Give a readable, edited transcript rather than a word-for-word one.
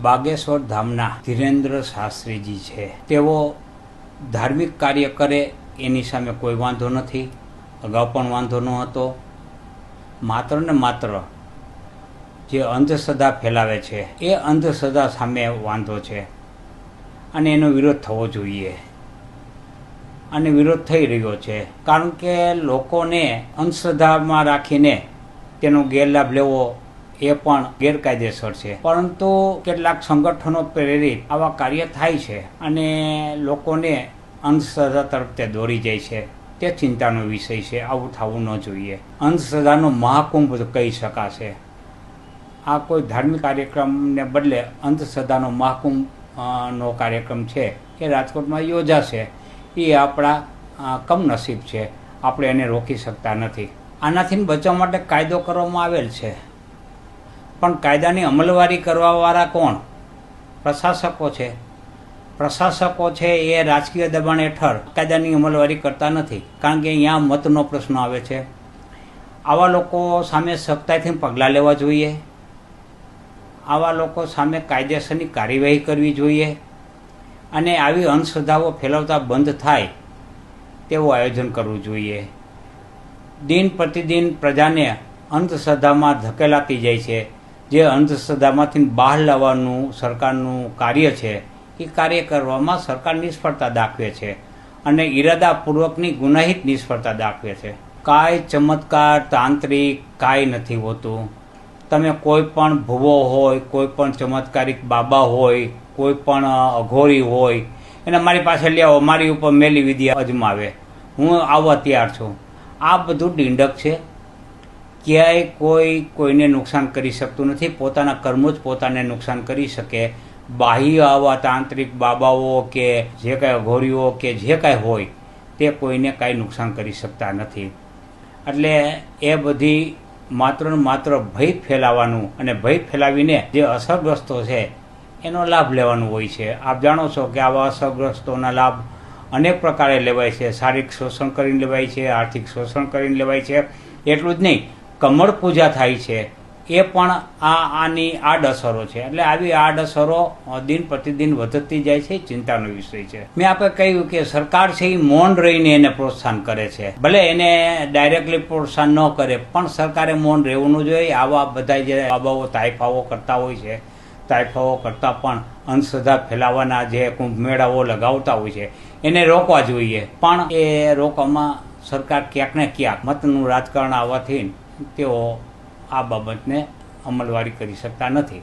બાગેશ્વર ધામના ધીરેન્દ્ર શાસ્ત્રીજી છે. તેઓ ધાર્મિક કાર્ય કરે એની સામે કોઈ વાંધો નથી, અગાઉ પણ વાંધો ન હતો. માત્ર ને માત્ર જે અંધશ્રદ્ધા ફેલાવે છે એ અંધશ્રદ્ધા સામે વાંધો છે અને એનો વિરોધ થવો જોઈએ. અને વિરોધ થઈ રહ્યો છે કારણ કે લોકોને અંધશ્રદ્ધામાં રાખીને તેનો ગેરલાભ લેવો એ પણ ગેરકાયદેસર છે. પરંતુ કેટલાક સંગઠનો પ્રેરિત આવા કાર્ય થાય છે અને લોકોને અંધશ્રદ્ધા તરફ તે દોરી જાય છે. તે ચિંતાનો વિષય છે. આવું થવું ન જોઈએ. અંધશ્રદ્ધાનો મહાકુંભ કહી શકાશે. આ કોઈ ધાર્મિક કાર્યક્રમને બદલે અંધશ્રદ્ધાનો મહાકુંભ નો કાર્યક્રમ છે એ રાજકોટમાં યોજાશે. એ આપણા કમનસીબ છે. આપણે એને રોકી શકતા નથી. આનાથી બચવા માટે કાયદો કરવામાં આવેલ છે, પણ કાયદાની અમલવારી કરવાવાળા કોણ? પ્રશાસકો છે. પ્રશાસકો છે એ રાજકીય દબાણ હેઠળ કાયદાની અમલવારી કરતા નથી, કારણ કે અહીંયા મતનો પ્રશ્ન આવે છે. આવા લોકો સામે સખ્તાઈથી પગલાં લેવા જોઈએ. આવા લોકો સામે કાયદેસરની કાર્યવાહી કરવી જોઈએ અને આવી અંધશ્રદ્ધાઓ ફેલાવતા બંધ થાય તેવું આયોજન કરવું જોઈએ. દિન પ્રતિદિન પ્રજાને અંધશ્રદ્ધામાં ધકેલાતી જાય છે. જે અંધશ્રદ્ધામાંથી બહાર લાવવાનું સરકારનું કાર્ય છે એ કાર્ય કરવામાં સરકાર નિષ્ફળતા દાખવે છે અને ઈરાદાપૂર્વકની ગુનાહિત નિષ્ફળતા દાખવે છે. કાંઈ ચમત્કાર તાંત્રિક કાંઈ નથી હોતું. તમે કોઈ પણ ભૂવો હોય, કોઈ પણ ચમત્કારિક બાબા હોય, કોઈ પણ અઘોરી હોય, એને મારી પાસે લેવો, મારી ઉપર મેલી વિદ્યા અજમાવે, હું આવવા તૈયાર છું. આ બધું ડીંડક છે. ક્યાંય કોઈને નુકસાન કરી શકતું નથી. પોતાના કર્મો જ પોતાને નુકસાન કરી શકે. બાહ્ય આવા તાંત્રિક બાબાઓ કે જે કાંઈ અઘોરીઓ કે જે કાંઈ હોય તે કોઈને કાંઈ નુકસાન કરી શકતા નથી. એટલે એ બધી માત્ર ને માત્ર ભય ફેલાવાનું અને ભય ફેલાવીને જે અસરગ્રસ્તો છે એનો લાભ લેવાનો હોય છે. આપ જાણો છો કે આવા અસરગ્રસ્તોના લાભ અનેક પ્રકારે લેવાય છે. શારીરિક શોષણ કરીને લેવાય છે, આર્થિક શોષણ કરીને લેવાય છે. એટલું જ નહીં, કમળ પૂજા થાય છે એ પણ આની આડઅસરો છે. એટલે આવી આડઅસરો દિન પ્રતિદિન વધતી જાય છે. ચિંતાનો વિષય છે. મેં આપણે કહ્યું કે સરકાર છે એ મૌન રહીને એને પ્રોત્સાહન કરે છે. ભલે એને ડાયરેક્ટલી પ્રોત્સાહન ન કરે પણ સરકારે મૌન રહેવું ન જોઈએ. આવા બધા જે બાબાઓ તાઇફાઓ કરતા હોય છે, તાઇફાઓ કરતાં પણ અંધશ્રદ્ધા ફેલાવાના જે કુંભ મેળાઓ લગાવતા હોય છે એને રોકવા જોઈએ. પણ એ રોકવામાં સરકાર ક્યાંક ને ક્યાંક મતનું રાજકારણ આવવાથી તેઓ આ બાબતને અમલવારી કરી શકતા નથી.